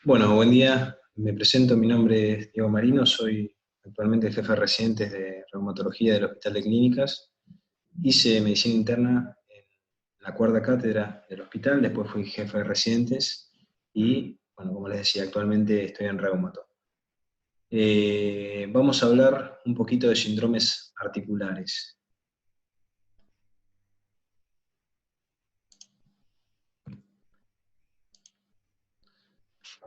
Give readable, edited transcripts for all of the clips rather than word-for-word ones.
Bueno, buen día. Me presento, mi nombre es Diego Marino, soy actualmente jefe de residentes de reumatología del Hospital de Clínicas. Hice medicina interna en la cuarta cátedra del hospital, después fui jefe de residentes y, bueno, como les decía, actualmente estoy en reumato. Vamos a hablar un poquito de síndromes articulares.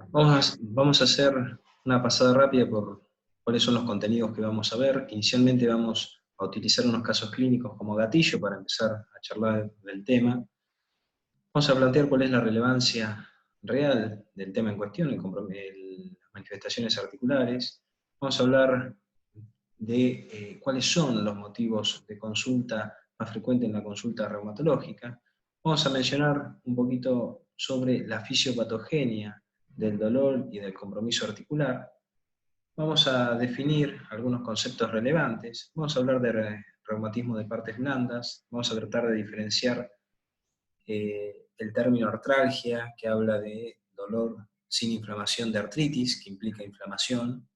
Vamos a hacer una pasada rápida por cuáles son los contenidos que vamos a ver. Inicialmente vamos a utilizar unos casos clínicos como gatillo para empezar a charlar del tema. Vamos a plantear cuál es la relevancia real del tema en cuestión, las manifestaciones articulares. Vamos a hablar de cuáles son los motivos de consulta más frecuentes en la consulta reumatológica. Vamos a mencionar un poquito sobre la fisiopatogenia del dolor y del compromiso articular. Vamos a definir algunos conceptos relevantes. Vamos a hablar de reumatismo de partes blandas. Vamos a tratar de diferenciar el término artralgia, que habla de dolor sin inflamación de artritis, que implica inflamación.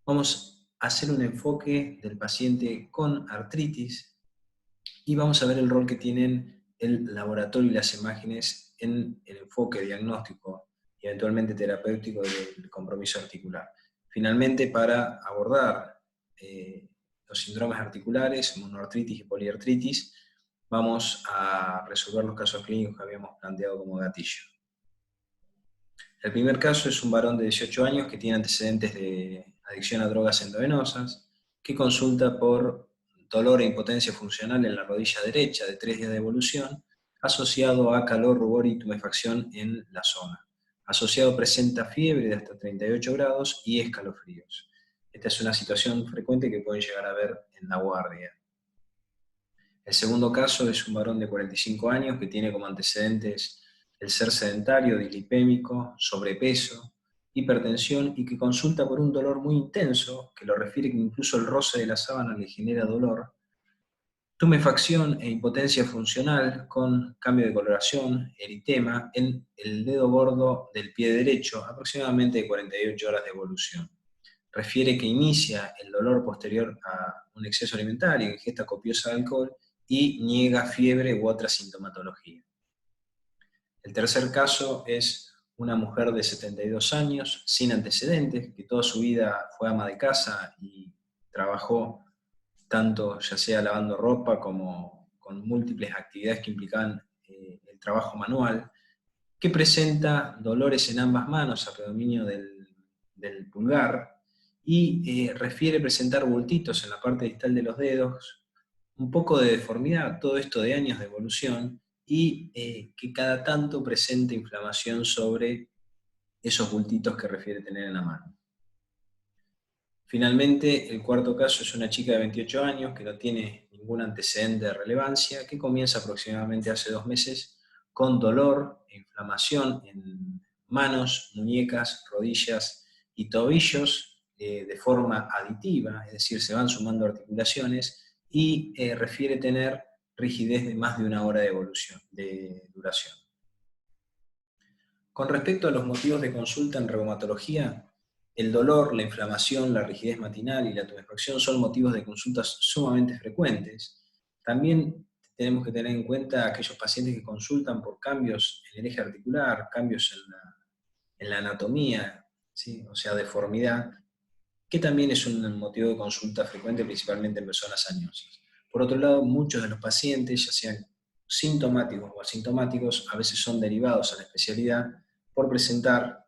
Vamos a hacer un enfoque del paciente con artritis y vamos a ver el rol que tienen el laboratorio y las imágenes en el enfoque diagnóstico y eventualmente terapéutico del compromiso articular. Finalmente, para abordar los síndromes articulares, monoartritis y poliartritis, vamos a resolver los casos clínicos que habíamos planteado como gatillo. El primer caso es un varón de 18 años que tiene antecedentes de adicción a drogas endovenosas, que consulta por dolor e impotencia funcional en la rodilla derecha de 3 días de evolución, asociado a calor, rubor y tumefacción en la zona. Asociado presenta fiebre de hasta 38 grados y escalofríos. Esta es una situación frecuente que pueden llegar a ver en la guardia. El segundo caso es un varón de 45 años que tiene como antecedentes el ser sedentario, dislipémico, sobrepeso, hipertensión y que consulta por un dolor muy intenso, que lo refiere que incluso el roce de la sábana le genera dolor, tumefacción e impotencia funcional con cambio de coloración, eritema en el dedo gordo del pie derecho, aproximadamente 48 horas de evolución. Refiere que inicia el dolor posterior a un exceso alimentario, ingesta copiosa de alcohol y niega fiebre u otra sintomatología. El tercer caso es una mujer de 72 años, sin antecedentes, que toda su vida fue ama de casa y trabajó tanto ya sea lavando ropa como con múltiples actividades que implicaban el trabajo manual, que presenta dolores en ambas manos a predominio del pulgar y refiere presentar bultitos en la parte distal de los dedos, un poco de deformidad, todo esto de años de evolución, y que cada tanto presenta inflamación sobre esos bultitos que refiere tener en la mano. Finalmente, el cuarto caso es una chica de 28 años que no tiene ningún antecedente de relevancia, que comienza aproximadamente hace 2 meses con dolor e inflamación en manos, muñecas, rodillas y tobillos de forma aditiva, es decir, se van sumando articulaciones y refiere tener rigidez de más de 1 hora de duración. Con respecto a los motivos de consulta en reumatología, el dolor, la inflamación, la rigidez matinal y la tumefacción son motivos de consultas sumamente frecuentes. También tenemos que tener en cuenta aquellos pacientes que consultan por cambios en el eje articular, cambios en la anatomía, ¿sí? O sea, deformidad, que también es un motivo de consulta frecuente, principalmente en personas añosas. Por otro lado, muchos de los pacientes, ya sean sintomáticos o asintomáticos, a veces son derivados a la especialidad por presentar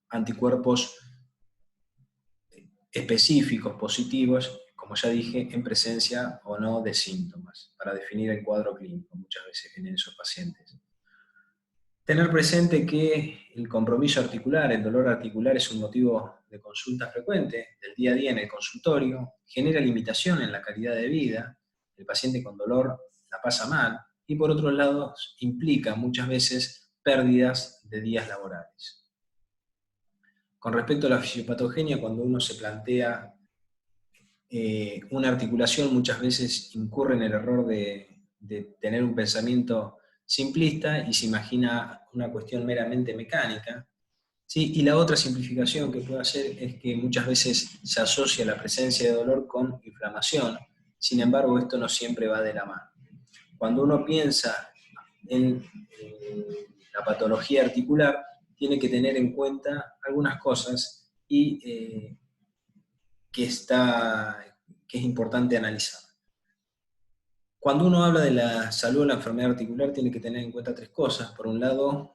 anticuerpos específicos, positivos, como ya dije, en presencia o no de síntomas, para definir el cuadro clínico, muchas veces en esos pacientes. Tener presente que el compromiso articular, el dolor articular es un motivo de consulta frecuente del día a día en el consultorio, genera limitación en la calidad de vida, el paciente con dolor la pasa mal, y por otro lado implica muchas veces pérdidas de días laborales. Con respecto a la fisiopatogenia, cuando uno se plantea una articulación, muchas veces incurre en el error de tener un pensamiento simplista y se imagina una cuestión meramente mecánica, ¿sí? Y la otra simplificación que puedo hacer es que muchas veces se asocia la presencia de dolor con inflamación, sin embargo esto no siempre va de la mano. Cuando uno piensa en la patología articular, tiene que tener en cuenta algunas cosas y que es importante analizar. Cuando uno habla de la salud o la enfermedad articular, tiene que tener en cuenta tres cosas. Por un lado,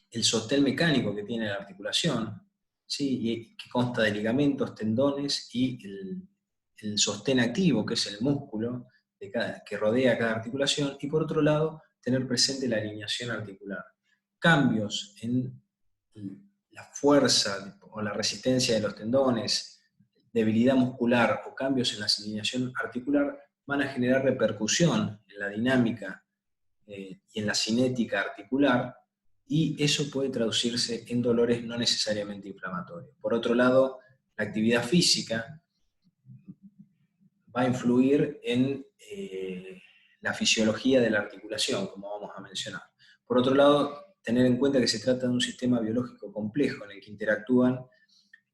el sostén mecánico que tiene la articulación, ¿sí? Y que consta de ligamentos, tendones y el sostén activo, que es el músculo que rodea cada articulación, y por otro lado, tener presente la alineación articular. Cambios en la fuerza o la resistencia de los tendones, debilidad muscular o cambios en la alineación articular van a generar repercusión en la dinámica y en la cinética articular, y eso puede traducirse en dolores no necesariamente inflamatorios. Por otro lado, la actividad física va a influir en la fisiología de la articulación, como vamos a mencionar. Por otro lado, tener en cuenta que se trata de un sistema biológico complejo en el que interactúan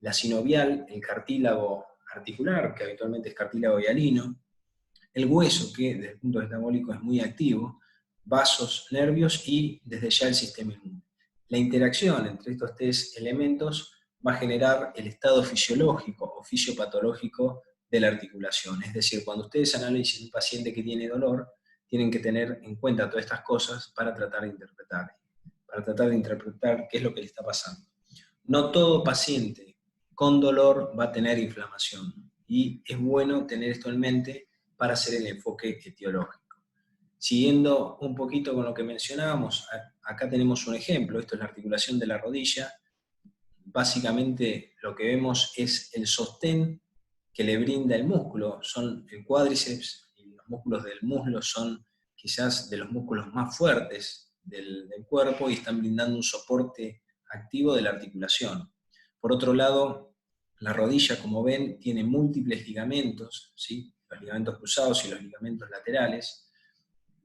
la sinovial, el cartílago articular, que habitualmente es cartílago hialino, el hueso, que desde el punto de vista metabólico es muy activo, vasos, nervios y desde ya el sistema inmune. La interacción entre estos tres elementos va a generar el estado fisiológico o fisiopatológico de la articulación. Es decir, cuando ustedes analicen un paciente que tiene dolor, tienen que tener en cuenta todas estas cosas para tratar de interpretar qué es lo que le está pasando. No todo paciente con dolor va a tener inflamación, y es bueno tener esto en mente para hacer el enfoque etiológico. Siguiendo un poquito con lo que mencionábamos, acá tenemos un ejemplo, esto es la articulación de la rodilla. Básicamente lo que vemos es el sostén que le brinda el músculo, son el cuádriceps y los músculos del muslo son quizás de los músculos más fuertes del cuerpo y están brindando un soporte activo de la articulación. Por otro lado, la rodilla, como ven, tiene múltiples ligamentos, ¿sí? Los ligamentos cruzados y los ligamentos laterales,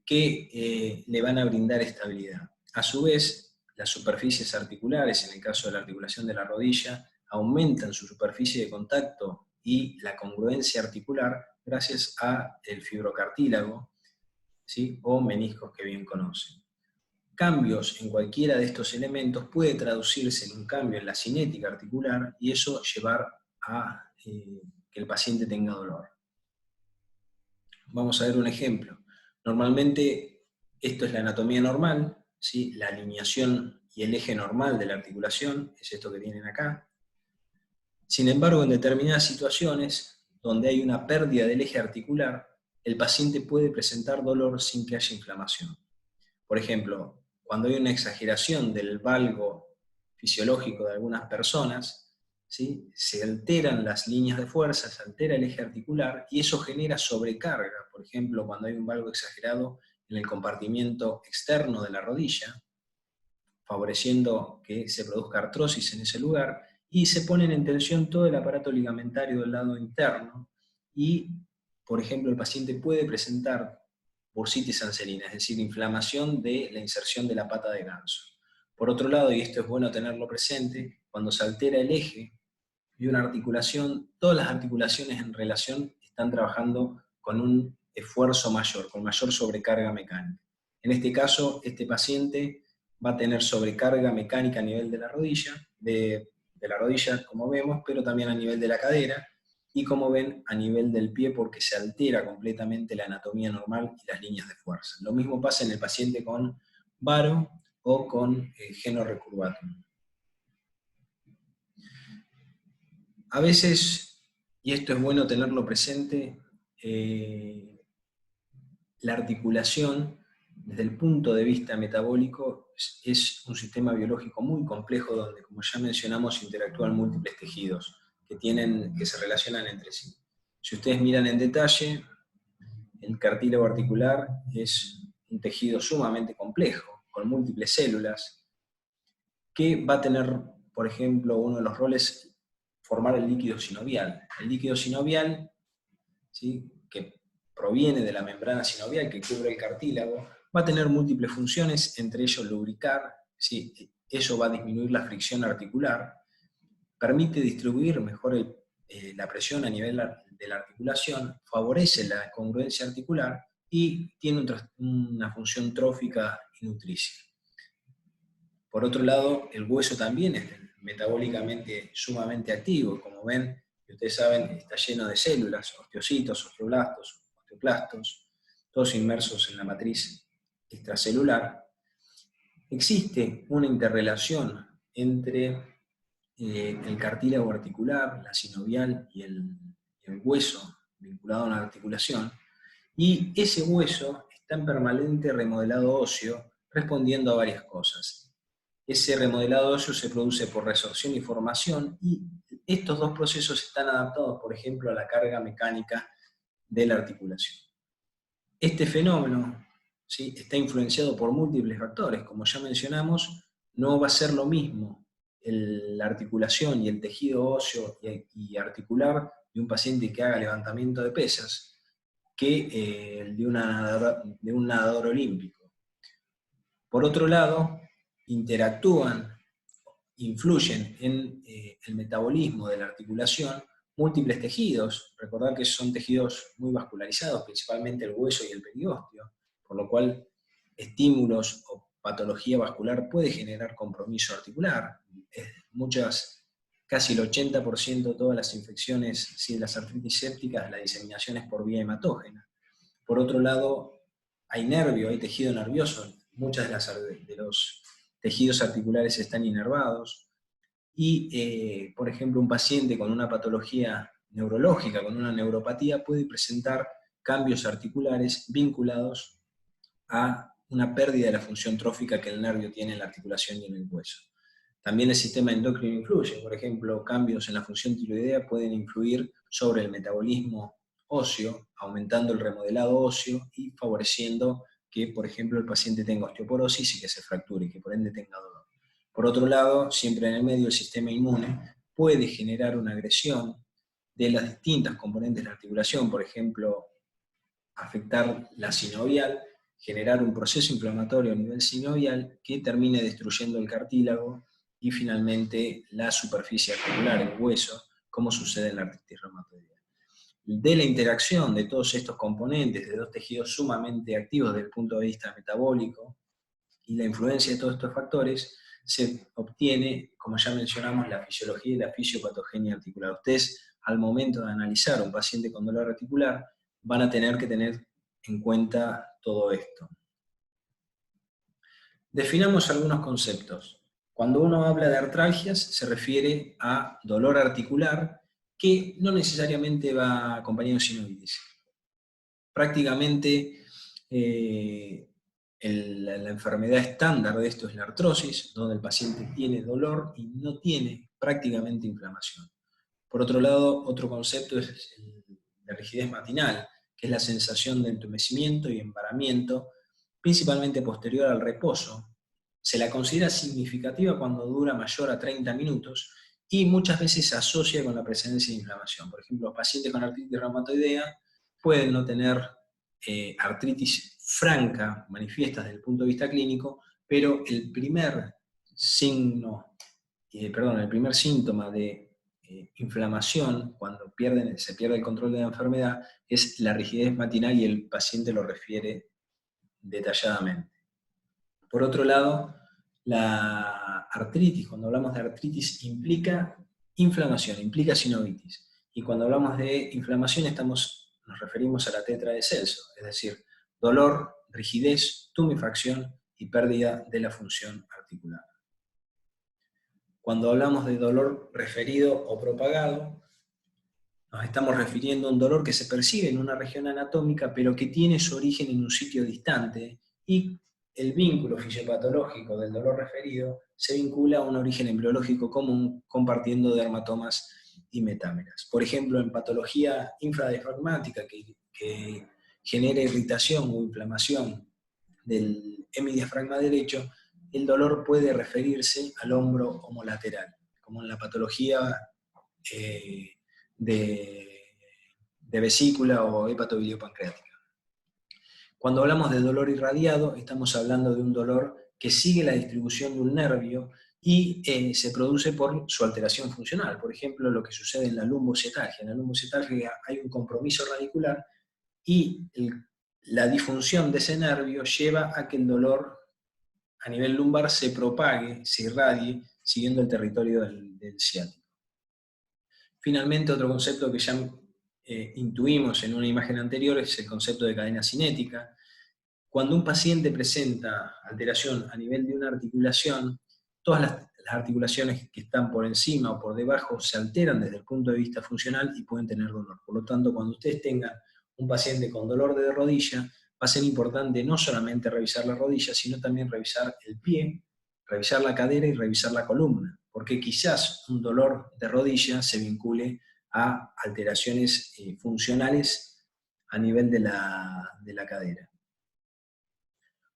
que le van a brindar estabilidad. A su vez, las superficies articulares, en el caso de la articulación de la rodilla, aumentan su superficie de contacto y la congruencia articular gracias al fibrocartílago, ¿sí? O meniscos que bien conocen. Cambios en cualquiera de estos elementos puede traducirse en un cambio en la cinética articular y eso llevar a que el paciente tenga dolor. Vamos a ver un ejemplo. Normalmente esto es la anatomía normal, ¿sí? La alineación y el eje normal de la articulación es esto que tienen acá. Sin embargo, en determinadas situaciones donde hay una pérdida del eje articular, el paciente puede presentar dolor sin que haya inflamación. Por ejemplo, cuando hay una exageración del valgo fisiológico de algunas personas, ¿sí? Se alteran las líneas de fuerza, se altera el eje articular y eso genera sobrecarga. Por ejemplo, cuando hay un valgo exagerado en el compartimiento externo de la rodilla, favoreciendo que se produzca artrosis en ese lugar, y se ponen en tensión todo el aparato ligamentario del lado interno, y, por ejemplo, el paciente puede presentar bursitis anserina, es decir, inflamación de la inserción de la pata de ganso. Por otro lado, y esto es bueno tenerlo presente, cuando se altera el eje de una articulación, todas las articulaciones en relación están trabajando con un esfuerzo mayor, con mayor sobrecarga mecánica. En este caso, este paciente va a tener sobrecarga mecánica a nivel de la rodilla, como vemos, pero también a nivel de la cadera, y como ven, a nivel del pie, porque se altera completamente la anatomía normal y las líneas de fuerza. Lo mismo pasa en el paciente con varo o con geno recurvatum. A veces, y esto es bueno tenerlo presente, la articulación, desde el punto de vista metabólico, es un sistema biológico muy complejo donde, como ya mencionamos, interactúan múltiples tejidos que se relacionan entre sí. Si ustedes miran en detalle, el cartílago articular es un tejido sumamente complejo, con múltiples células, que va a tener, por ejemplo, uno de los roles, formar el líquido sinovial. El líquido sinovial, ¿sí? Que proviene de la membrana sinovial que cubre el cartílago, va a tener múltiples funciones, entre ellos lubricar, ¿sí? eso va a disminuir la fricción articular, permite distribuir mejor la presión a nivel de la articulación, favorece la congruencia articular y tiene una función trófica y nutricia. Por otro lado, el hueso también es metabólicamente sumamente activo. Como ven, y ustedes saben, está lleno de células, osteocitos, osteoblastos, osteoclastos, todos inmersos en la matriz extracelular. Existe una interrelación entre el cartílago articular, la sinovial y el hueso vinculado a la articulación, y ese hueso está en permanente remodelado óseo, respondiendo a varias cosas. Ese remodelado óseo se produce por resorción y formación, y estos dos procesos están adaptados, por ejemplo, a la carga mecánica de la articulación. Este fenómeno, ¿sí?, está influenciado por múltiples factores. Como ya mencionamos, no va a ser lo mismo la articulación y el tejido óseo y articular de un paciente que haga levantamiento de pesas que el de un nadador olímpico. Por otro lado, influyen en el metabolismo de la articulación múltiples tejidos. Recordad que son tejidos muy vascularizados, principalmente el hueso y el periósteo, por lo cual estímulos o patología vascular puede generar compromiso articular. Casi el 80% de todas las infecciones, de las artritis sépticas, la diseminación es por vía hematógena. Por otro lado, hay nervio, hay tejido nervioso, muchos de los tejidos articulares están inervados, y por ejemplo un paciente con una patología neurológica, con una neuropatía, puede presentar cambios articulares vinculados a una pérdida de la función trófica que el nervio tiene en la articulación y en el hueso. También el sistema endocrino influye, por ejemplo, cambios en la función tiroidea pueden influir sobre el metabolismo óseo, aumentando el remodelado óseo y favoreciendo que, por ejemplo, el paciente tenga osteoporosis y que se fracture, y que por ende tenga dolor. Por otro lado, siempre en el medio, el sistema inmune puede generar una agresión de las distintas componentes de la articulación, por ejemplo, afectar la sinovial, generar un proceso inflamatorio a nivel sinovial que termine destruyendo el cartílago y finalmente la superficie articular, el hueso, como sucede en la artritis reumatoidea. De la interacción de todos estos componentes, de dos tejidos sumamente activos desde el punto de vista metabólico, y la influencia de todos estos factores, se obtiene, como ya mencionamos, la fisiología y la fisiopatogenia articular. Ustedes, al momento de analizar a un paciente con dolor articular, van a tener que tener en cuenta todo esto. Definamos algunos conceptos. Cuando uno habla de artralgias, se refiere a dolor articular que no necesariamente va acompañado de sinovitis. Prácticamente la enfermedad estándar de esto es la artrosis, donde el paciente tiene dolor y no tiene prácticamente inflamación. Por otro lado, otro concepto es el de rigidez matinal, que es la sensación de entumecimiento y embaramiento, principalmente posterior al reposo. Se la considera significativa cuando dura mayor a 30 minutos y muchas veces se asocia con la presencia de inflamación. Por ejemplo, los pacientes con artritis reumatoidea pueden no tener artritis franca, manifiesta desde el punto de vista clínico, pero el primer síntoma de inflamación, cuando se pierde el control de la enfermedad, es la rigidez matinal y el paciente lo refiere detalladamente. Por otro lado, la artritis, cuando hablamos de artritis, implica inflamación, implica sinovitis. Y cuando hablamos de inflamación nos referimos a la tetra de Celso, es decir, dolor, rigidez, tumefacción y pérdida de la función articular. Cuando hablamos de dolor referido o propagado, nos estamos refiriendo a un dolor que se percibe en una región anatómica, pero que tiene su origen en un sitio distante, y el vínculo fisiopatológico del dolor referido se vincula a un origen embriológico común, compartiendo dermatomas y metámeras. Por ejemplo, en patología infradiafragmática que genera irritación o inflamación del hemidiafragma derecho, el dolor puede referirse al hombro homolateral, como en la patología de vesícula o hepatobiliopancreática. Cuando hablamos de dolor irradiado, estamos hablando de un dolor que sigue la distribución de un nervio y se produce por su alteración funcional. Por ejemplo, lo que sucede en la lumbocetagia. En la lumbocetagia hay un compromiso radicular y la disfunción de ese nervio lleva a que el dolor a nivel lumbar se propague, se irradie, siguiendo el territorio del ciático. Finalmente, otro concepto que ya intuimos en una imagen anterior es el concepto de cadena cinética. Cuando un paciente presenta alteración a nivel de una articulación, todas las articulaciones que están por encima o por debajo se alteran desde el punto de vista funcional y pueden tener dolor. Por lo tanto, cuando ustedes tengan un paciente con dolor de rodilla, va a ser importante no solamente revisar la rodilla, sino también revisar el pie, revisar la cadera y revisar la columna, porque quizás un dolor de rodilla se vincule a alteraciones funcionales a nivel de la cadera.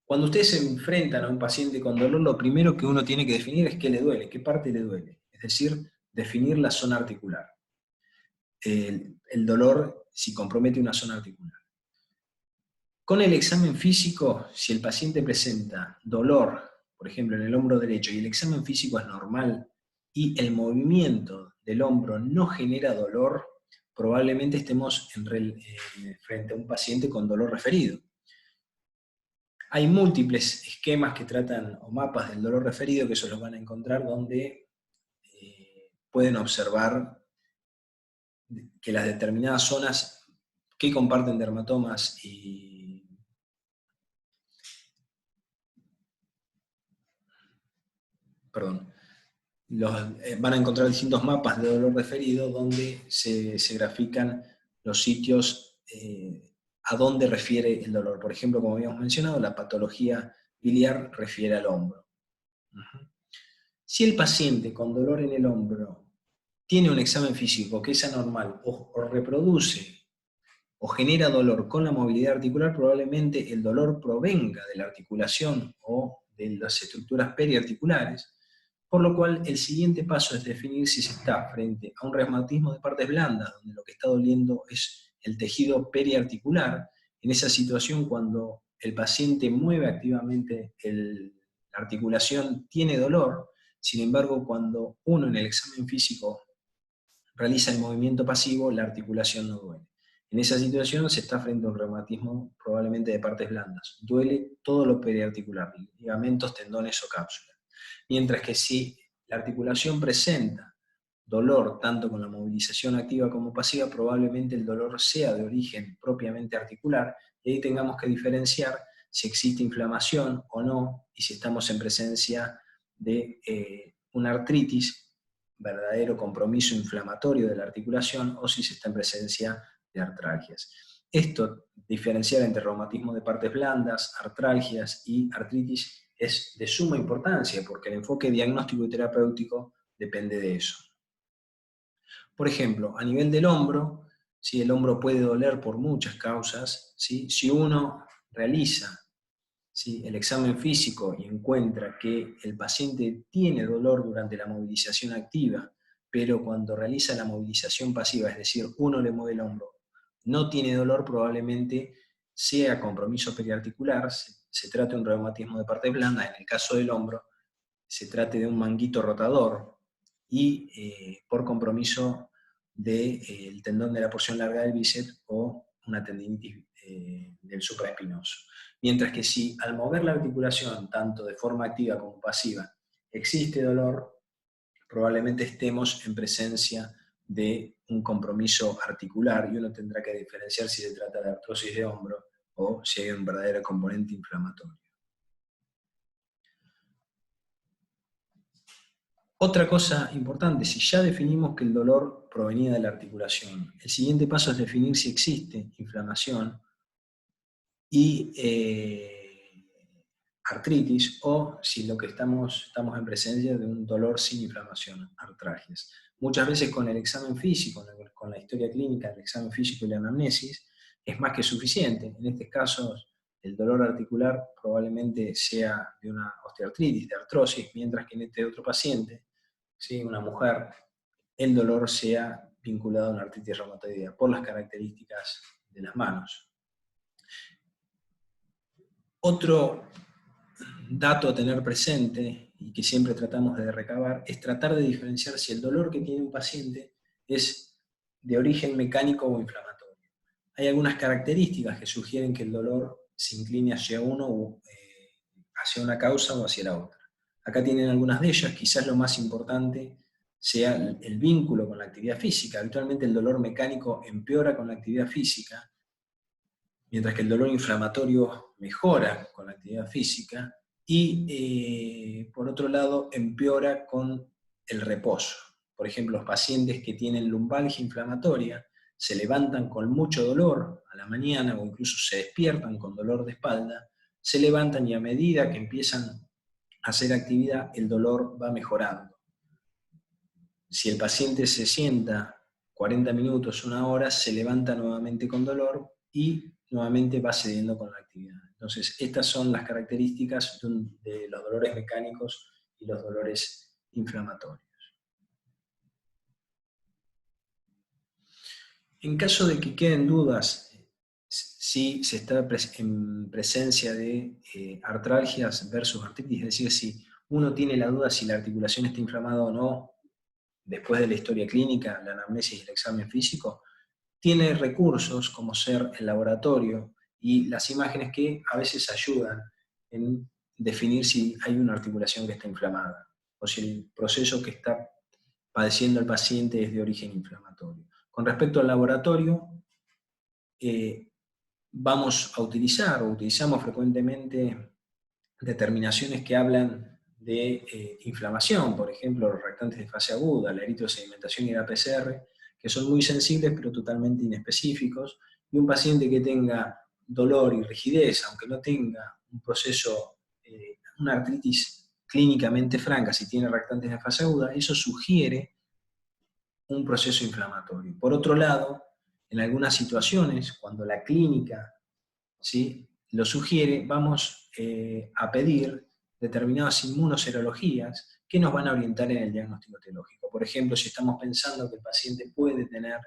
Cuando ustedes se enfrentan a un paciente con dolor, lo primero que uno tiene que definir es qué le duele, qué parte le duele. Es decir, definir la zona articular. El dolor si compromete una zona articular. Con el examen físico, si el paciente presenta dolor, por ejemplo en el hombro derecho, y el examen físico es normal, y el movimiento del hombro no genera dolor, probablemente estemos frente a un paciente con dolor referido. Hay múltiples esquemas que tratan, o mapas del dolor referido, que eso los van a encontrar, donde pueden observar que las determinadas zonas que comparten dermatomas van a encontrar distintos mapas de dolor referido donde se grafican los sitios a dónde refiere el dolor. Por ejemplo, como habíamos mencionado, la patología biliar refiere al hombro. Si el paciente con dolor en el hombro tiene un examen físico que es anormal o reproduce o genera dolor con la movilidad articular, probablemente el dolor provenga de la articulación o de las estructuras periarticulares, por lo cual el siguiente paso es definir si se está frente a un reumatismo de partes blandas, donde lo que está doliendo es el tejido periarticular. En esa situación, cuando el paciente mueve activamente la articulación, tiene dolor. Sin embargo, cuando uno en el examen físico realiza el movimiento pasivo, la articulación no duele. En esa situación se está frente a un reumatismo probablemente de partes blandas. Duele todo lo periarticular, ligamentos, tendones o cápsulas. Mientras que si la articulación presenta dolor tanto con la movilización activa como pasiva, probablemente el dolor sea de origen propiamente articular, y ahí tengamos que diferenciar si existe inflamación o no, y si estamos en presencia de una artritis, verdadero compromiso inflamatorio de la articulación, o si se está en presencia de artralgias. Esto, diferenciar entre reumatismo de partes blandas, artralgias y artritis, es de suma importancia, porque el enfoque diagnóstico y terapéutico depende de eso. Por ejemplo, a nivel del hombro, ¿sí? El hombro puede doler por muchas causas. ¿Sí? Si uno realiza, ¿sí?, el examen físico y encuentra que el paciente tiene dolor durante la movilización activa, pero cuando realiza la movilización pasiva, es decir, uno le mueve el hombro, no tiene dolor, probablemente sea compromiso periarticular, se trate de un reumatismo de partes blandas. En el caso del hombro, se trate de un manguito rotador y por compromiso del tendón de la porción larga del bíceps o una tendinitis del supraespinoso. Mientras que si al mover la articulación, tanto de forma activa como pasiva, existe dolor, probablemente estemos en presencia de un compromiso articular, y uno tendrá que diferenciar si se trata de artrosis de hombro o si hay un verdadero componente inflamatorio. Otra cosa importante, si ya definimos que el dolor provenía de la articulación, el siguiente paso es definir si existe inflamación y artritis, o si lo que estamos en presencia de un dolor sin inflamación, artralgias. Muchas veces con el examen físico, con la historia clínica, el examen físico y la anamnesis, es más que suficiente. En este caso, el dolor articular probablemente sea de una osteoartritis, de artrosis, mientras que en este otro paciente, ¿sí?, una mujer, el dolor sea vinculado a una artritis reumatoidea por las características de las manos. Otro dato a tener presente, y que siempre tratamos de recabar, es tratar de diferenciar si el dolor que tiene un paciente es de origen mecánico o inflamatorio. Hay algunas características que sugieren que el dolor se incline hacia uno o hacia una causa o hacia la otra. Acá tienen algunas de ellas, quizás lo más importante sea el vínculo con la actividad física. Habitualmente el dolor mecánico empeora con la actividad física, mientras que el dolor inflamatorio mejora con la actividad física y, por otro lado, empeora con el reposo. Por ejemplo, los pacientes que tienen lumbalgia inflamatoria se levantan con mucho dolor a la mañana o incluso se despiertan con dolor de espalda, se levantan y a medida que empiezan a hacer actividad, el dolor va mejorando. Si el paciente se sienta 40 minutos, una hora, se levanta nuevamente con dolor y nuevamente va cediendo con la actividad. Entonces, estas son las características de los dolores mecánicos y los dolores inflamatorios. En caso de que queden dudas, si se está en presencia de artralgias versus artritis, es decir, si uno tiene la duda si la articulación está inflamada o no, después de la historia clínica, la anamnesis y el examen físico, tiene recursos como ser el laboratorio y las imágenes que a veces ayudan en definir si hay una articulación que está inflamada o si el proceso que está padeciendo el paciente es de origen inflamatorio. Con respecto al laboratorio, vamos a utilizar o utilizamos frecuentemente determinaciones que hablan de inflamación, por ejemplo, los reactantes de fase aguda, la eritrosedimentación y la PCR, que son muy sensibles pero totalmente inespecíficos, y un paciente que tenga dolor y rigidez, aunque no tenga un proceso, una artritis clínicamente franca, si tiene reactantes de fase aguda, eso sugiere un proceso inflamatorio. Por otro lado, en algunas situaciones, cuando la clínica, ¿sí?, lo sugiere, vamos a pedir determinadas inmunoserologías que nos van a orientar en el diagnóstico etiológico. Por ejemplo, si estamos pensando que el paciente puede tener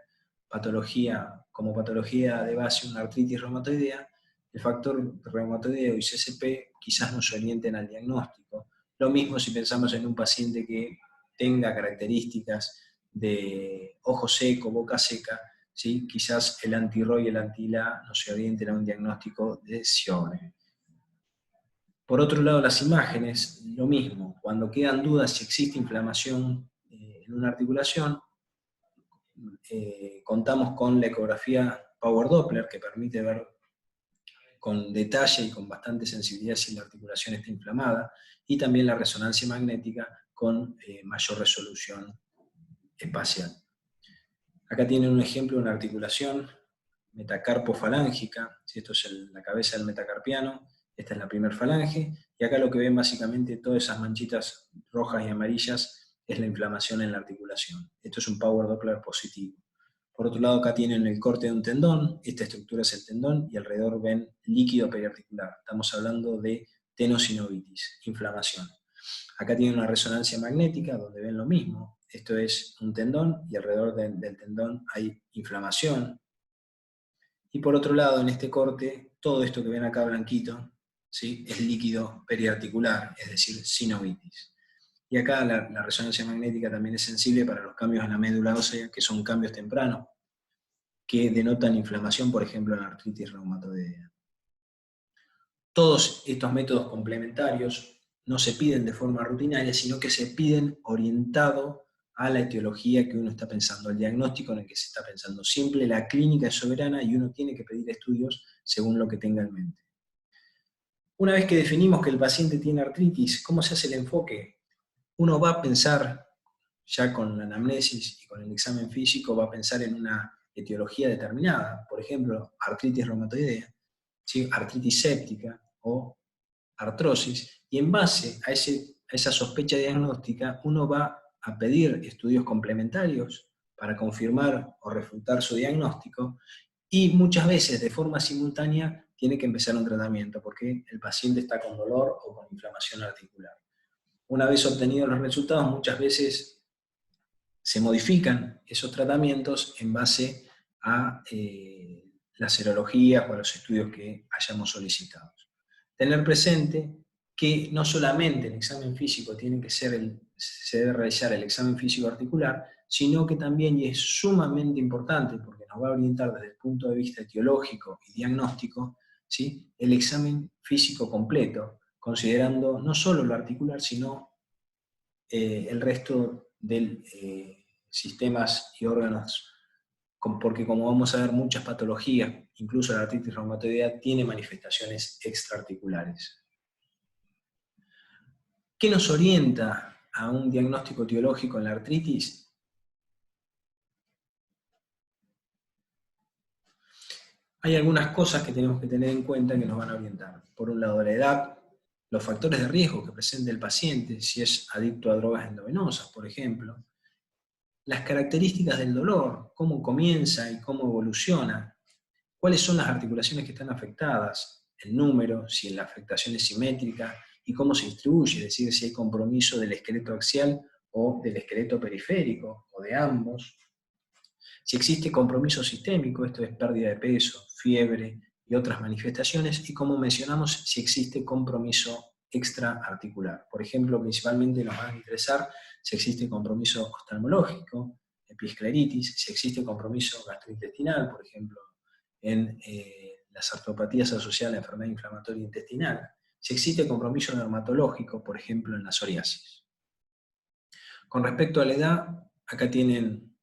patología, como patología de base una artritis reumatoidea, el factor reumatoideo y CSP quizás nos orienten al diagnóstico. Lo mismo si pensamos en un paciente que tenga características de ojo seco, boca seca, ¿sí? Quizás el anti-ROI y el anti-LA nos orienten a un diagnóstico de Sjögren. Por otro lado, las imágenes, lo mismo. Cuando quedan dudas si existe inflamación en una articulación, contamos con la ecografía Power Doppler, que permite ver con detalle y con bastante sensibilidad si la articulación está inflamada, y también la resonancia magnética con mayor resolución espacial. Acá tienen un ejemplo de una articulación metacarpofalángica, esto es la cabeza del metacarpiano, esta es la primer falange, y acá lo que ven básicamente todas esas manchitas rojas y amarillas es la inflamación en la articulación. Esto es un Power Doppler positivo. Por otro lado, acá tienen el corte de un tendón, esta estructura es el tendón, y alrededor ven líquido periarticular. Estamos hablando de tenosinovitis, inflamación. Acá tienen una resonancia magnética donde ven lo mismo. Esto es un tendón y alrededor del tendón hay inflamación. Y por otro lado, en este corte, todo esto que ven acá blanquito, ¿sí?, es líquido periarticular, es decir, sinovitis. Y acá la resonancia magnética también es sensible para los cambios en la médula ósea, que son cambios tempranos, que denotan inflamación, por ejemplo, en la artritis reumatoidea. Todos estos métodos complementarios no se piden de forma rutinaria, sino que se piden orientado a la etiología que uno está pensando, al diagnóstico en el que se está pensando. Siempre la clínica es soberana y uno tiene que pedir estudios según lo que tenga en mente. Una vez que definimos que el paciente tiene artritis, ¿cómo se hace el enfoque? Uno va a pensar, ya con la anamnesis y con el examen físico, va a pensar en una etiología determinada, por ejemplo, artritis reumatoidea, ¿sí?, artritis séptica o artrosis, y en base a esa sospecha diagnóstica uno va a pedir estudios complementarios para confirmar o refutar su diagnóstico, y muchas veces de forma simultánea tiene que empezar un tratamiento porque el paciente está con dolor o con inflamación articular. Una vez obtenidos los resultados, muchas veces se modifican esos tratamientos en base a las serologías o a los estudios que hayamos solicitado. Tener presente que no solamente el examen físico tiene que ser se debe realizar el examen físico articular, sino que también, y es sumamente importante porque nos va a orientar desde el punto de vista etiológico y diagnóstico, ¿sí?, el examen físico completo, considerando no solo lo articular, sino el resto de sistemas y órganos, porque como vamos a ver, muchas patologías, incluso la artritis reumatoidea, tiene manifestaciones extraarticulares. ¿Qué nos orienta a un diagnóstico etiológico en la artritis? Hay algunas cosas que tenemos que tener en cuenta que nos van a orientar. Por un lado, la edad, los factores de riesgo que presenta el paciente, si es adicto a drogas endovenosas, por ejemplo, las características del dolor, cómo comienza y cómo evoluciona, cuáles son las articulaciones que están afectadas, el número, si la afectación es simétrica y cómo se distribuye, es decir, si hay compromiso del esqueleto axial o del esqueleto periférico, o de ambos. Si existe compromiso sistémico, esto es pérdida de peso, fiebre y otras manifestaciones, y como mencionamos, si existe compromiso extraarticular. Por ejemplo, principalmente nos va a interesar si existe compromiso oftalmológico, epiescleritis, si existe compromiso gastrointestinal, por ejemplo, en las artropatías asociadas a la enfermedad inflamatoria intestinal, si existe compromiso dermatológico, por ejemplo, en la psoriasis. Con respecto a la edad, acá tienen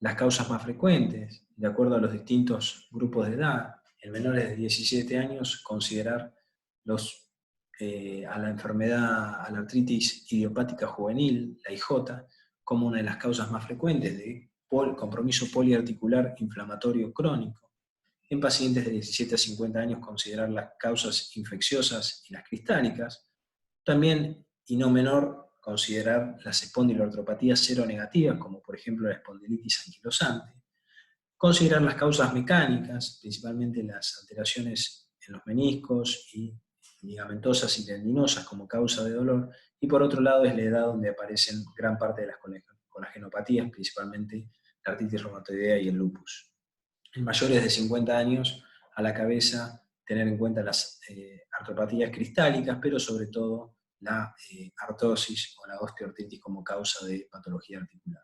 las causas más frecuentes, de acuerdo a los distintos grupos de edad. En menores de 17 años, considerar a la enfermedad, a la artritis idiopática juvenil, la IJ, como una de las causas más frecuentes de compromiso poliarticular inflamatorio crónico. En pacientes de 17 a 50 años, considerar las causas infecciosas y las cristálicas. También, y no menor, considerar las espondiloartropatías seronegativas, como por ejemplo la espondilitis anquilosante. Considerar las causas mecánicas, principalmente las alteraciones en los meniscos y ligamentosas y tendinosas como causa de dolor. Y por otro lado es la edad donde aparecen gran parte de las colagenopatías, principalmente la artritis reumatoidea y el lupus. En mayores de 50 años, a la cabeza tener en cuenta las artropatías cristálicas, pero sobre todo la artrosis o la osteoartritis como causa de patología articular.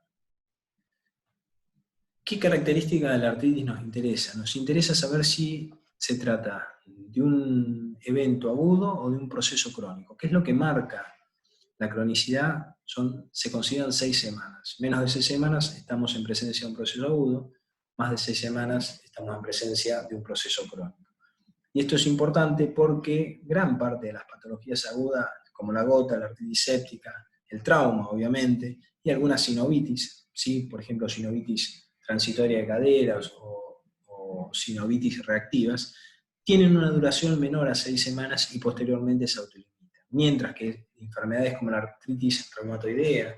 ¿Qué característica de la artritis nos interesa? Nos interesa saber si se trata de un evento agudo o de un proceso crónico. ¿Qué es lo que marca la cronicidad? Se consideran 6 semanas. Menos de 6 semanas estamos en presencia de un proceso agudo, más de 6 semanas estamos en presencia de un proceso crónico. Y esto es importante porque gran parte de las patologías agudas, como la gota, la artritis séptica, el trauma, obviamente, y algunas sinovitis, ¿sí? Por ejemplo, sinovitis transitoria de caderas o sinovitis reactivas, tienen una duración menor a 6 semanas y posteriormente se autolimitan. Mientras que enfermedades como la artritis reumatoidea,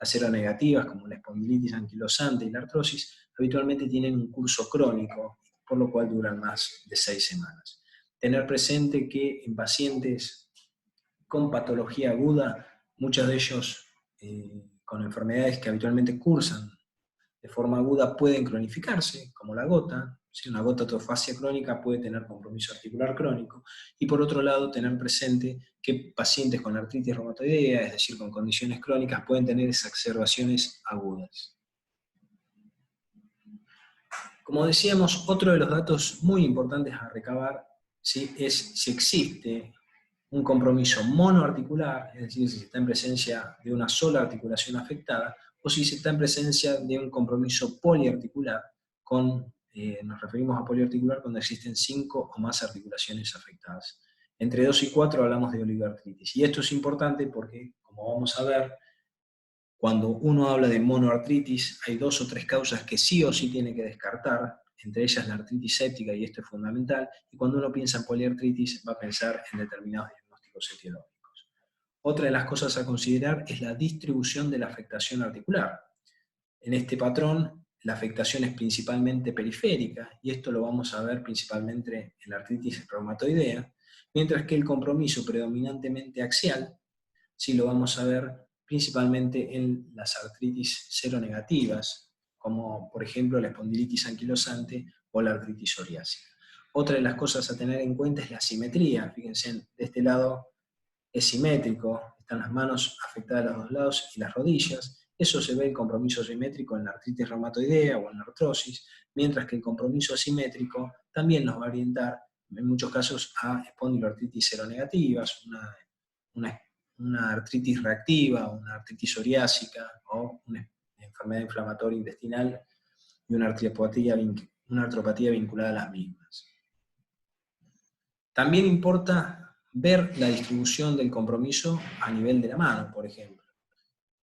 las seronegativas como la espondilitis anquilosante y la artrosis, habitualmente tienen un curso crónico, por lo cual duran más de 6 semanas. Tener presente que en pacientes con patología aguda, muchos de ellos con enfermedades que habitualmente cursan de forma aguda pueden cronificarse, como la gota. Si una gota autofasia crónica puede tener compromiso articular crónico, y por otro lado tener presente que pacientes con artritis reumatoidea, es decir, con condiciones crónicas, pueden tener exacerbaciones agudas. Como decíamos, otro de los datos muy importantes a recabar, ¿sí?, es si existe un compromiso monoarticular, es decir, si se está en presencia de una sola articulación afectada, o si se está en presencia de un compromiso poliarticular, nos referimos a poliarticular cuando existen 5 o más articulaciones afectadas. Entre 2 y 4 hablamos de oligoartritis, y esto es importante porque, como vamos a ver, cuando uno habla de monoartritis, hay 2 o 3 causas que sí o sí tiene que descartar, entre ellas la artritis séptica, y esto es fundamental, y cuando uno piensa en poliartritis va a pensar en determinados diagnósticos etiológicos. Otra de las cosas a considerar es la distribución de la afectación articular. En este patrón, la afectación es principalmente periférica, y esto lo vamos a ver principalmente en la artritis reumatoidea, mientras que el compromiso predominantemente axial, sí lo vamos a ver principalmente en las artritis seronegativas, como por ejemplo la espondilitis anquilosante o la artritis psoriásica. Otra de las cosas a tener en cuenta es la simetría. Fíjense, de este lado es simétrico, están las manos afectadas a los dos lados y las rodillas. Eso se ve el compromiso simétrico en la artritis reumatoidea o en la artrosis, mientras que el compromiso asimétrico también nos va a orientar, en muchos casos, a espondiloartritis seronegativas, una, una artritis reactiva, una artritis psoriásica o una enfermedad inflamatoria intestinal y una artropatía vinculada a las mismas. También importa ver la distribución del compromiso a nivel de la mano, por ejemplo.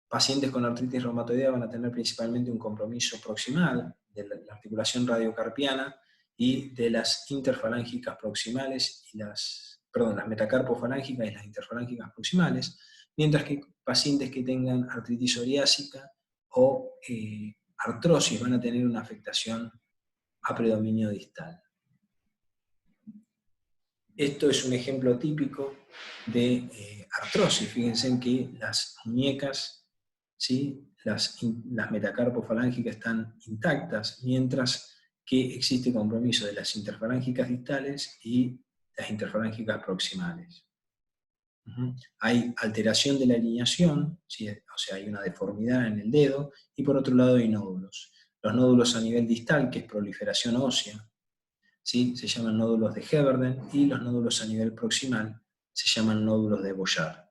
Pacientes con artritis reumatoidea van a tener principalmente un compromiso proximal de la articulación radiocarpiana y de las interfalángicas proximales y las metacarpofalángicas y las interfalángicas proximales, mientras que pacientes que tengan artritis psoriásica o artrosis van a tener una afectación a predominio distal. Esto es un ejemplo típico de artrosis. Fíjense en que las muñecas, ¿sí?, las metacarpofalángicas están intactas, mientras que existe compromiso de las interfalángicas distales y las interfalángicas proximales. Hay alteración de la alineación, ¿sí?, o sea, hay una deformidad en el dedo, y por otro lado hay nódulos. Los nódulos a nivel distal, que es proliferación ósea, ¿sí?, se llaman nódulos de Heberden, y los nódulos a nivel proximal se llaman nódulos de Boyard.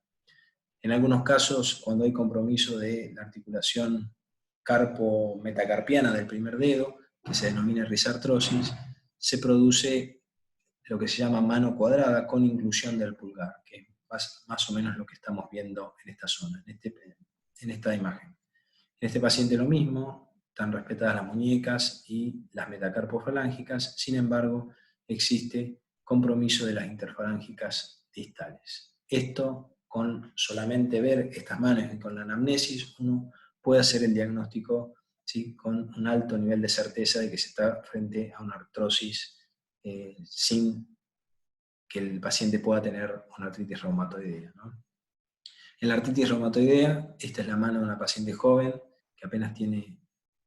En algunos casos, cuando hay compromiso de la articulación carpo-metacarpiana del primer dedo, que se denomina risartrosis, se produce lo que se llama mano cuadrada con inclusión del pulgar, que es más o menos lo que estamos viendo en esta zona, en esta imagen. En este paciente lo mismo, están respetadas las muñecas y las metacarpofalángicas, sin embargo, existe compromiso de las interfalángicas distales. Esto, con solamente ver estas manos y con la anamnesis, uno puede hacer el diagnóstico, ¿sí?, con un alto nivel de certeza de que se está frente a una artrosis sin que el paciente pueda tener una artritis reumatoidea, ¿no? En la artritis reumatoidea, esta es la mano de una paciente joven que apenas tiene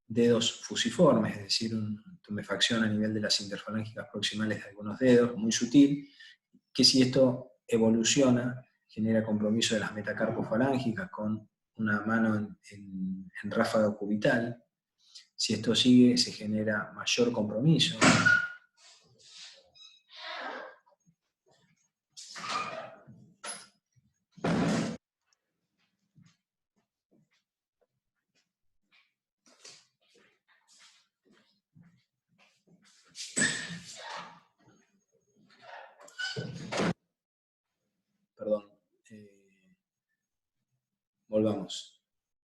dedos fusiformes, es decir, una tumefacción a nivel de las interfalángicas proximales de algunos dedos, muy sutil, que si esto evoluciona, genera compromiso de las metacarpofalángicas con una mano en ráfaga cubital. Si esto sigue, se genera mayor compromiso. Perdón. Volvamos.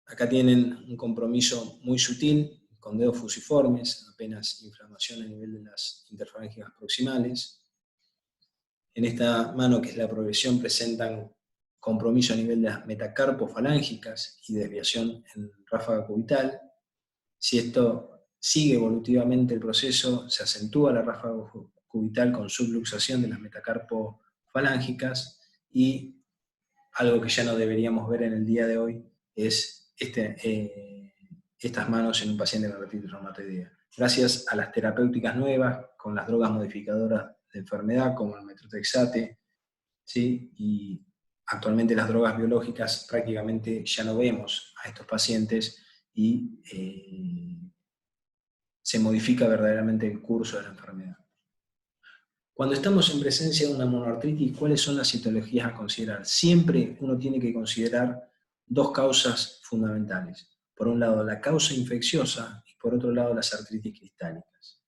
Acá tienen un compromiso muy sutil, con dedos fusiformes, apenas inflamación a nivel de las interfalángicas proximales. En esta mano, que es la progresión, presentan compromiso a nivel de las metacarpofalángicas y desviación en ráfaga cubital. Si esto sigue evolutivamente el proceso, se acentúa la ráfaga cubital con subluxación de las metacarpofalángicas, y algo que ya no deberíamos ver en el día de hoy es estas manos en un paciente con artritis reumatoidea. Gracias a las terapéuticas nuevas, con las drogas modificadoras de enfermedad, como el metotrexate, ¿sí?, y actualmente las drogas biológicas, prácticamente ya no vemos a estos pacientes y se modifica verdaderamente el curso de la enfermedad. Cuando estamos en presencia de una monoartritis, ¿cuáles son las etiologías a considerar? Siempre uno tiene que considerar dos causas fundamentales. Por un lado, la causa infecciosa, y por otro lado, las artritis cristálicas.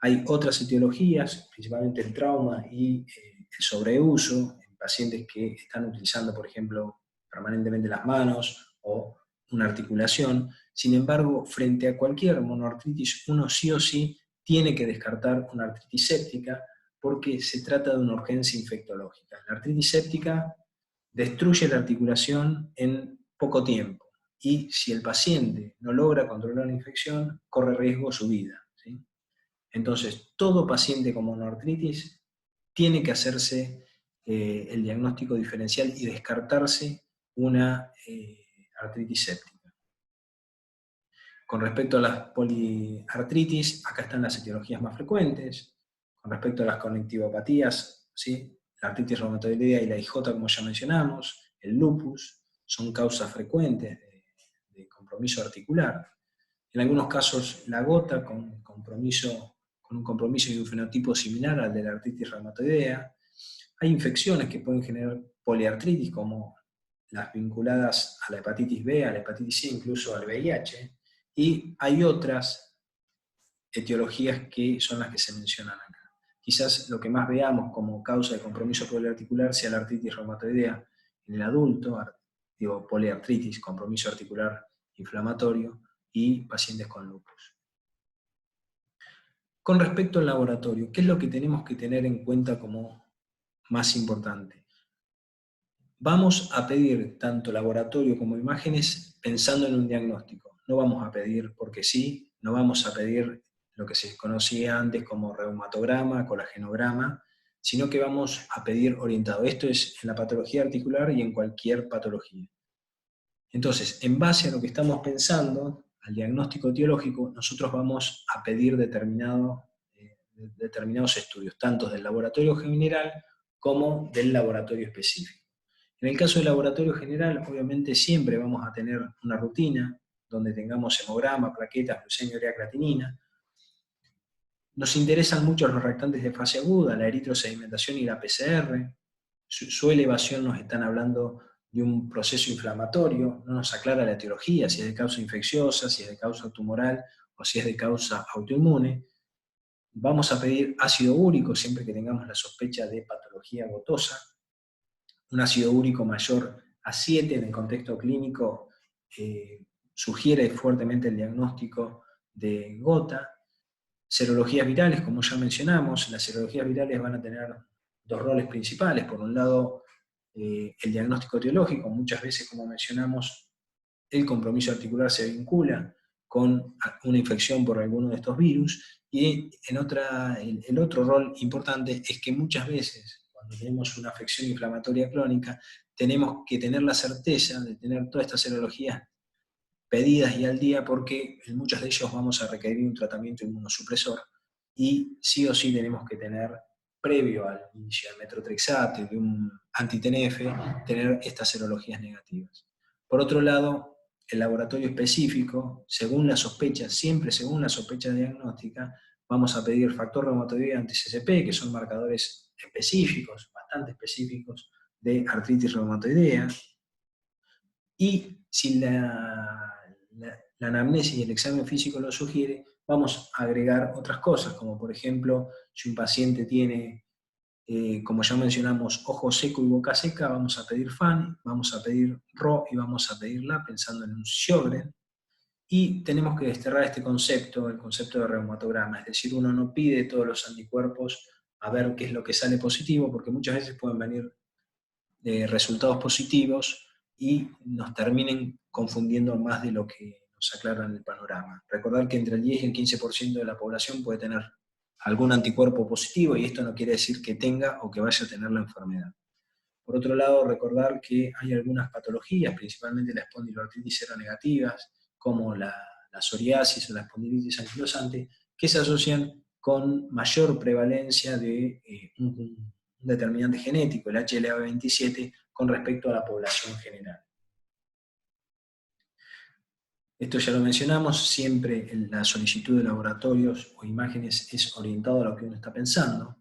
Hay otras etiologías, principalmente el trauma y el sobreuso, en pacientes que están utilizando, por ejemplo, permanentemente las manos o una articulación. Sin embargo, frente a cualquier monoartritis, uno sí o sí tiene que descartar una artritis séptica, porque se trata de una urgencia infectológica. La artritis séptica destruye la articulación en poco tiempo, y si el paciente no logra controlar la infección, corre riesgo su vida, ¿sí? Entonces, todo paciente con monoartritis tiene que hacerse el diagnóstico diferencial y descartarse una artritis séptica. Con respecto a las poliartritis, acá están las etiologías más frecuentes. Con respecto a las conectivopatías, ¿sí?, la artritis reumatoidea y la IJ, como ya mencionamos, el lupus, son causas frecuentes de compromiso articular. En algunos casos la gota con un compromiso y un fenotipo similar al de la artritis reumatoidea. Hay infecciones que pueden generar poliartritis, como las vinculadas a la hepatitis B, a la hepatitis C, incluso al VIH, y hay otras etiologías que son las que se mencionan acá. Quizás lo que más veamos como causa de compromiso poliarticular sea la artritis reumatoidea en el adulto, poliartritis, compromiso articular inflamatorio, y pacientes con lupus. Con respecto al laboratorio, ¿qué es lo que tenemos que tener en cuenta como más importante? Vamos a pedir tanto laboratorio como imágenes pensando en un diagnóstico. No vamos a pedir porque sí, no vamos a pedir lo que se conocía antes como reumatograma, colagenograma, sino que vamos a pedir orientado. Esto es en la patología articular y en cualquier patología. Entonces, en base a lo que estamos pensando, al diagnóstico etiológico, nosotros vamos a pedir determinados estudios, tanto del laboratorio general como del laboratorio específico. En el caso del laboratorio general, obviamente siempre vamos a tener una rutina, donde tengamos hemograma, plaquetas, glucemia, urea, creatinina. Nos interesan mucho los reactantes de fase aguda, la eritrosedimentación y la PCR. Su elevación nos están hablando de un proceso inflamatorio, no nos aclara la etiología, si es de causa infecciosa, si es de causa tumoral o si es de causa autoinmune. Vamos a pedir ácido úrico siempre que tengamos la sospecha de patología gotosa. Un ácido úrico mayor a 7 en el contexto clínico sugiere fuertemente el diagnóstico de gota. Serologías virales, como ya mencionamos, las serologías virales van a tener dos roles principales. Por un lado, el diagnóstico etiológico, muchas veces, como mencionamos, el compromiso articular se vincula con una infección por alguno de estos virus, y el otro rol importante es que muchas veces, cuando tenemos una afección inflamatoria crónica, tenemos que tener la certeza de tener todas estas serologías pedidas y al día, porque en muchos de ellos vamos a requerir un tratamiento inmunosupresor, y sí o sí tenemos que tener, previo al inicio del metotrexato y de un anti-TNF, tener estas serologías negativas. Por otro lado, el laboratorio específico, según la sospecha, siempre según la sospecha diagnóstica, vamos a pedir factor reumatoidea anti-CCP, que son marcadores específicos, bastante específicos, de artritis reumatoidea, y si la anamnesis y el examen físico lo sugiere, vamos a agregar otras cosas, como por ejemplo, si un paciente tiene, como ya mencionamos, ojo seco y boca seca, vamos a pedir FAN, vamos a pedir RO y vamos a pedirla pensando en un Sjögren. Y tenemos que desterrar este concepto, el concepto de reumatograma, es decir, uno no pide todos los anticuerpos a ver qué es lo que sale positivo, porque muchas veces pueden venir resultados positivos y nos terminen confundiendo más de lo que nos aclaran el panorama. Recordar que entre el 10 y el 15% de la población puede tener algún anticuerpo positivo, y esto no quiere decir que tenga o que vaya a tener la enfermedad. Por otro lado, recordar que hay algunas patologías, principalmente la espondiloartritis seronegativas, como la psoriasis o la espondilitis anquilosante, que se asocian con mayor prevalencia de un determinante genético, el HLA-27, con respecto a la población general. Esto ya lo mencionamos, siempre la solicitud de laboratorios o imágenes es orientado a lo que uno está pensando.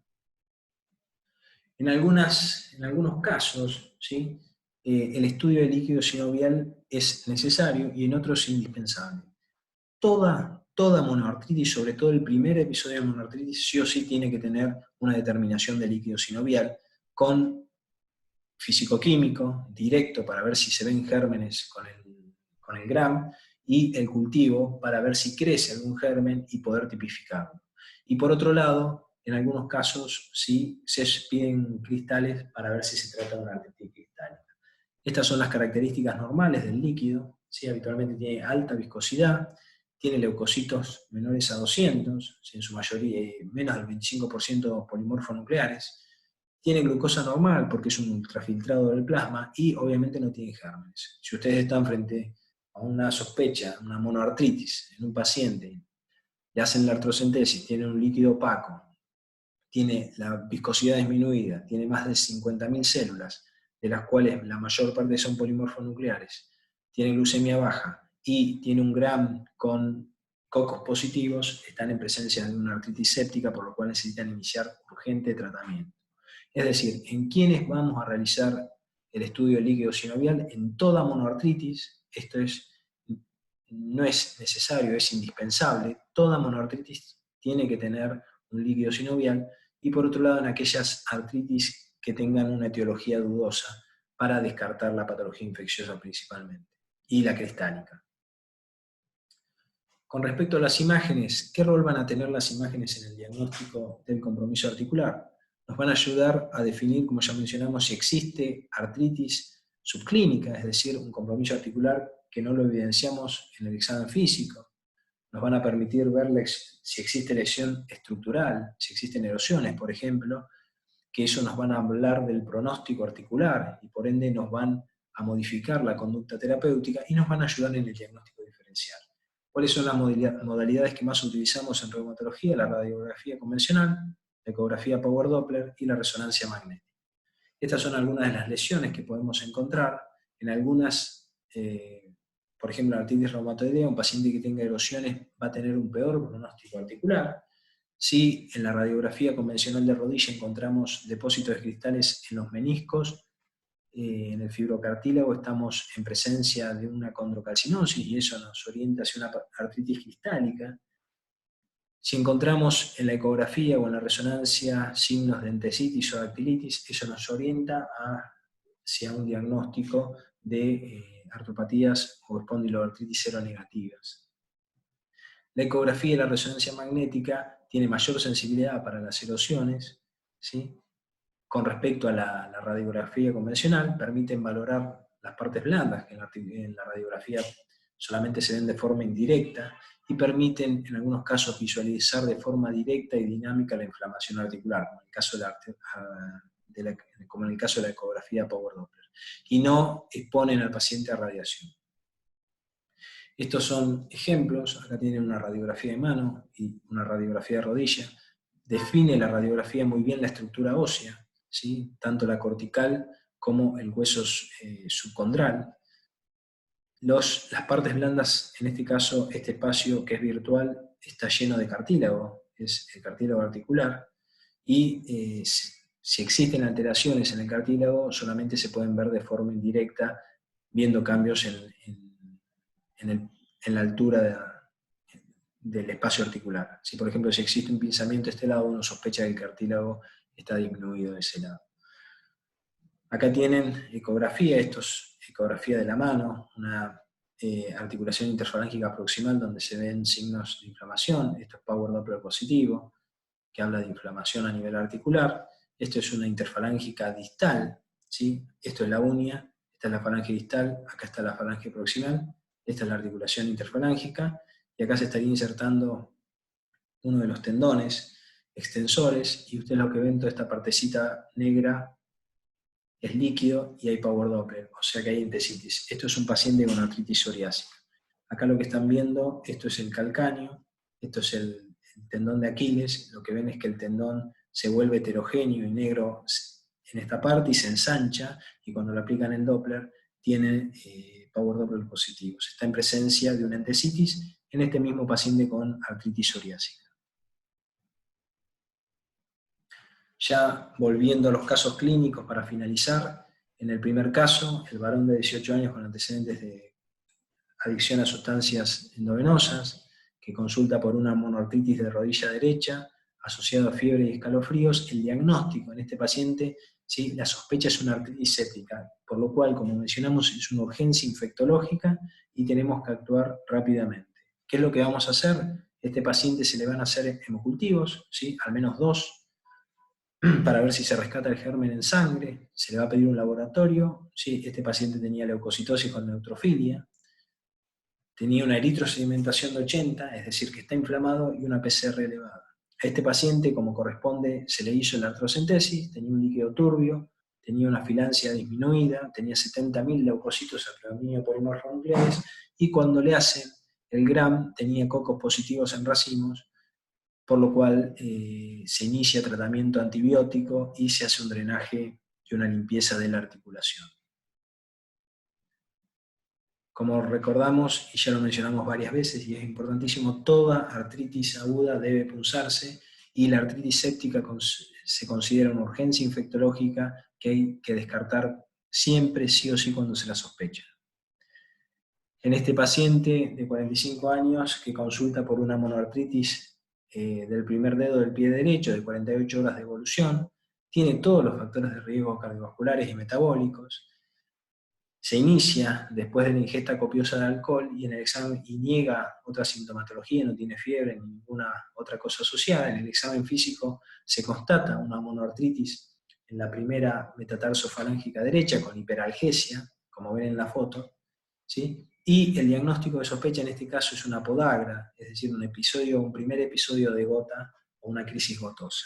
En algunos casos, ¿sí? El estudio de líquido sinovial es necesario y en otros indispensable. Toda monoartritis, sobre todo el primer episodio de monoartritis, sí o sí tiene que tener una determinación de líquido sinovial con físico-químico directo para ver si se ven gérmenes con el GRAM, y el cultivo para ver si crece algún germen y poder tipificarlo. Y por otro lado, en algunos casos sí se piden cristales para ver si se trata de una artritis cristálica. Estas son las características normales del líquido, ¿sí? Habitualmente tiene alta viscosidad, tiene leucocitos menores a 200, en su mayoría menos del 25% polimorfonucleares, tiene glucosa normal porque es un ultrafiltrado del plasma, y obviamente no tiene gérmenes. Si ustedes están frente a una sospecha, una monoartritis en un paciente, le hacen la artrocentesis, tiene un líquido opaco, tiene la viscosidad disminuida, tiene más de 50.000 células, de las cuales la mayor parte son polimorfonucleares, tiene glucemia baja y tiene un Gram con cocos positivos, están en presencia de una artritis séptica, por lo cual necesitan iniciar urgente tratamiento. Es decir, ¿en quiénes vamos a realizar el estudio líquido sinovial? En toda monoartritis, no es necesario, es indispensable, toda monoartritis tiene que tener un líquido sinovial, y por otro lado en aquellas artritis que tengan una etiología dudosa, para descartar la patología infecciosa principalmente, y la cristálica. Con respecto a las imágenes, ¿qué rol van a tener las imágenes en el diagnóstico del compromiso articular? Nos van a ayudar a definir, como ya mencionamos, si existe artritis subclínica, es decir, un compromiso articular que no lo evidenciamos en el examen físico. Nos van a permitir ver si existe lesión estructural, si existen erosiones, por ejemplo, que eso nos van a hablar del pronóstico articular y por ende nos van a modificar la conducta terapéutica y nos van a ayudar en el diagnóstico diferencial. ¿Cuáles son las modalidades que más utilizamos en reumatología? La radiografía convencional, la ecografía Power Doppler y la resonancia magnética. Estas son algunas de las lesiones que podemos encontrar. En algunas, por ejemplo, la artritis reumatoidea, un paciente que tenga erosiones va a tener un peor pronóstico articular. Si en la radiografía convencional de rodilla encontramos depósitos de cristales en los meniscos, en el fibrocartílago estamos en presencia de una condrocalcinosis y eso nos orienta hacia una artritis cristálica. Si encontramos en la ecografía o en la resonancia signos de entesitis o dactilitis, eso nos orienta hacia un diagnóstico de artropatías o espondiloartritis seronegativas. La ecografía y la resonancia magnética tiene mayor sensibilidad para las erosiones, ¿sí? Con respecto a la radiografía convencional, permiten valorar las partes blandas, que en la radiografía solamente se ven de forma indirecta, y permiten en algunos casos visualizar de forma directa y dinámica la inflamación articular, como en el caso de la ecografía Power Doppler, y no exponen al paciente a radiación. Estos son ejemplos, acá tienen una radiografía de mano y una radiografía de rodilla. Define la radiografía muy bien la estructura ósea, ¿sí? Tanto la cortical como el hueso subcondral. Las partes blandas, en este caso, este espacio que es virtual, está lleno de cartílago, es el cartílago articular, y si existen alteraciones en el cartílago, solamente se pueden ver de forma indirecta, viendo cambios en la altura del espacio articular. Si por ejemplo si existe un pinzamiento de este lado, uno sospecha que el cartílago está disminuido de ese lado. Acá tienen ecografía, esto es ecografía de la mano, una articulación interfalángica proximal donde se ven signos de inflamación. Esto es Power Doppler positivo, que habla de inflamación a nivel articular. Esto es una interfalángica distal, ¿sí? Esto es la uña, esta es la falange distal, acá está la falange proximal, esta es la articulación interfalángica, y acá se estaría insertando uno de los tendones extensores, y ustedes lo que ven, toda esta partecita negra es líquido y hay Power Doppler, o sea que hay entesitis. Esto es un paciente con artritis psoriásica. Acá lo que están viendo, esto es el calcáneo, esto es el tendón de Aquiles, lo que ven es que el tendón se vuelve heterogéneo y negro en esta parte y se ensancha, y cuando le aplican el Doppler tiene Power Doppler positivos. Está en presencia de una entesitis en este mismo paciente con artritis psoriásica. Ya volviendo a los casos clínicos para finalizar, en el primer caso, el varón de 18 años con antecedentes de adicción a sustancias endovenosas, que consulta por una monoartritis de rodilla derecha, asociado a fiebre y escalofríos. El diagnóstico en este paciente, ¿sí? La sospecha es una artritis séptica, por lo cual, como mencionamos, es una urgencia infectológica y tenemos que actuar rápidamente. ¿Qué es lo que vamos a hacer? A este paciente se le van a hacer hemocultivos, ¿sí? Al menos 2, para ver si se rescata el germen en sangre. Se le va a pedir un laboratorio, ¿sí? Este paciente tenía leucocitosis con neutrofilia, tenía una eritrosedimentación de 80, es decir, que está inflamado, y una PCR elevada. A este paciente, como corresponde, se le hizo la artrocentesis, tenía un líquido turbio, tenía una filancia disminuida, tenía 70.000 leucocitos a predominio polimorfonucleares, y cuando le hacen el GRAM tenía cocos positivos en racimos, por lo cual se inicia tratamiento antibiótico y se hace un drenaje y una limpieza de la articulación. Como recordamos, y ya lo mencionamos varias veces, y es importantísimo, toda artritis aguda debe punzarse, y la artritis séptica se considera una urgencia infectológica que hay que descartar siempre, sí o sí, cuando se la sospecha. En este paciente de 45 años que consulta por una monoartritis del primer dedo del pie derecho, de 48 horas de evolución, tiene todos los factores de riesgo cardiovasculares y metabólicos, se inicia después de la ingesta copiosa de alcohol y en el examen y niega otra sintomatología, no tiene fiebre ni ninguna otra cosa asociada. En el examen físico se constata una monoartritis en la primera metatarsofalángica derecha con hiperalgesia, como ven en la foto, ¿sí? Y el diagnóstico de sospecha en este caso es una podagra, es decir, un primer episodio de gota o una crisis gotosa.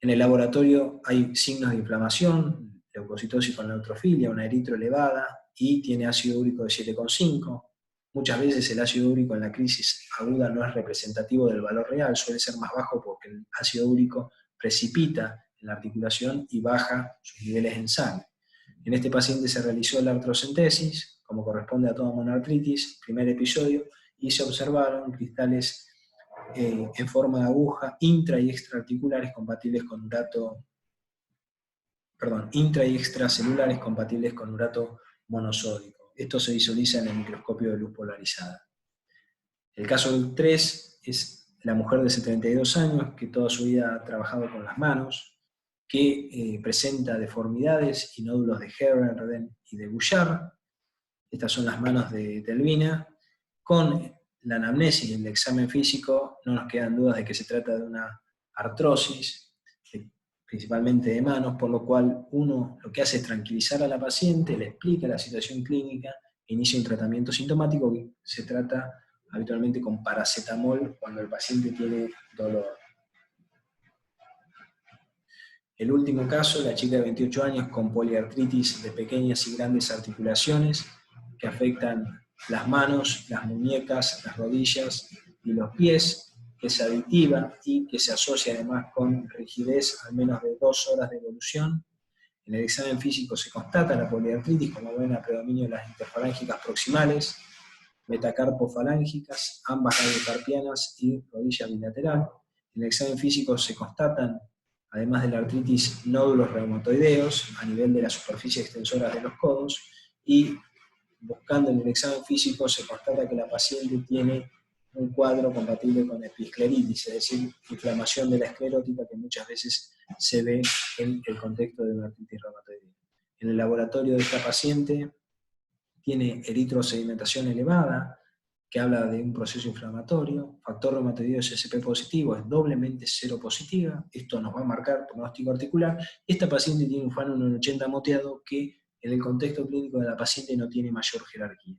En el laboratorio hay signos de inflamación, leucocitosis con neutrofilia, una eritro elevada, y tiene ácido úrico de 7,5. Muchas veces el ácido úrico en la crisis aguda no es representativo del valor real, suele ser más bajo porque el ácido úrico precipita en la articulación y baja sus niveles en sangre. En este paciente se realizó la artrocentesis, como corresponde a toda monoartritis, primer episodio, y se observaron cristales en forma de aguja intra y extraarticulares compatibles con intra y extracelulares compatibles con urato monosódico. Esto se visualiza en el microscopio de luz polarizada. El caso 3 es la mujer de 72 años que toda su vida ha trabajado con las manos, que presenta deformidades y nódulos de Herrmann y de Bouchard. Estas son las manos de Telvina. Con la anamnesis y el examen físico no nos quedan dudas de que se trata de una artrosis, principalmente de manos, por lo cual uno lo que hace es tranquilizar a la paciente, le explica la situación clínica, inicia un tratamiento sintomático que se trata habitualmente con paracetamol cuando el paciente tiene dolor. El último caso, la chica de 28 años con poliartritis de pequeñas y grandes articulaciones que afectan las manos, las muñecas, las rodillas y los pies, que es aditiva y que se asocia además con rigidez al menos de 2 horas de evolución. En el examen físico se constata la poliartritis, como ven, a predominio de las interfalángicas proximales, metacarpofalángicas, ambas radiocarpianas y rodilla bilateral. En el examen físico se constatan, además de la artritis, nódulos reumatoideos a nivel de la superficie extensora de los codos, y buscando en el examen físico se constata que la paciente tiene un cuadro compatible con episcleritis, es decir, inflamación de la esclerótica que muchas veces se ve en el contexto de una artritis reumatoidea. En el laboratorio de esta paciente tiene eritrosedimentación elevada, que habla de un proceso inflamatorio, factor reumatoideo SSP positivo, es doblemente seropositiva, esto nos va a marcar pronóstico articular. Esta paciente tiene un FAN 1,80 moteado que en el contexto clínico de la paciente no tiene mayor jerarquía.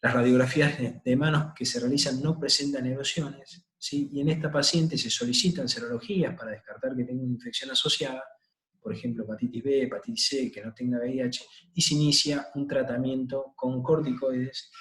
Las radiografías de manos que se realizan no presentan erosiones, ¿sí? Y en esta paciente se solicitan serologías para descartar que tenga una infección asociada, por ejemplo hepatitis B, hepatitis C, que no tenga VIH, y se inicia un tratamiento con corticoides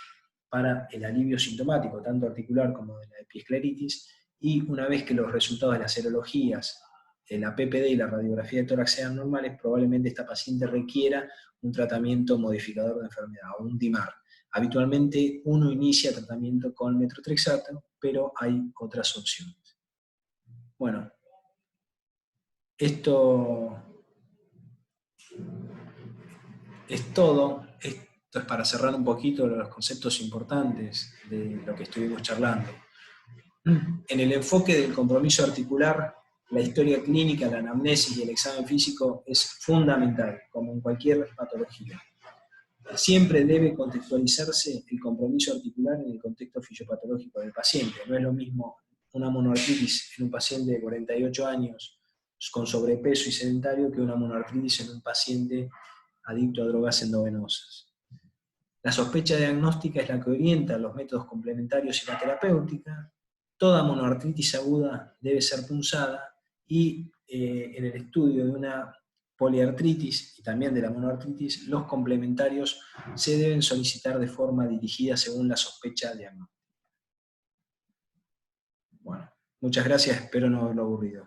para el alivio sintomático, tanto articular como de la episcleritis, y una vez que los resultados de las serologías, la PPD y la radiografía de tórax sean normales, probablemente esta paciente requiera un tratamiento modificador de enfermedad, o un DIMAR. Habitualmente uno inicia tratamiento con metotrexato, pero hay otras opciones. Bueno, esto es todo. Esto es para cerrar un poquito los conceptos importantes de lo que estuvimos charlando. En el enfoque del compromiso articular, la historia clínica, la anamnesis y el examen físico es fundamental, como en cualquier patología. Siempre debe contextualizarse el compromiso articular en el contexto fisiopatológico del paciente. No es lo mismo una monoartritis en un paciente de 48 años con sobrepeso y sedentario que una monoartritis en un paciente adicto a drogas endovenosas. La sospecha diagnóstica es la que orienta los métodos complementarios y la terapéutica. Toda monoartritis aguda debe ser punzada y en el estudio de una poliartritis y también de la monoartritis, los complementarios se deben solicitar de forma dirigida según la sospecha diagnóstica. Bueno. Muchas gracias, espero no haberlo aburrido.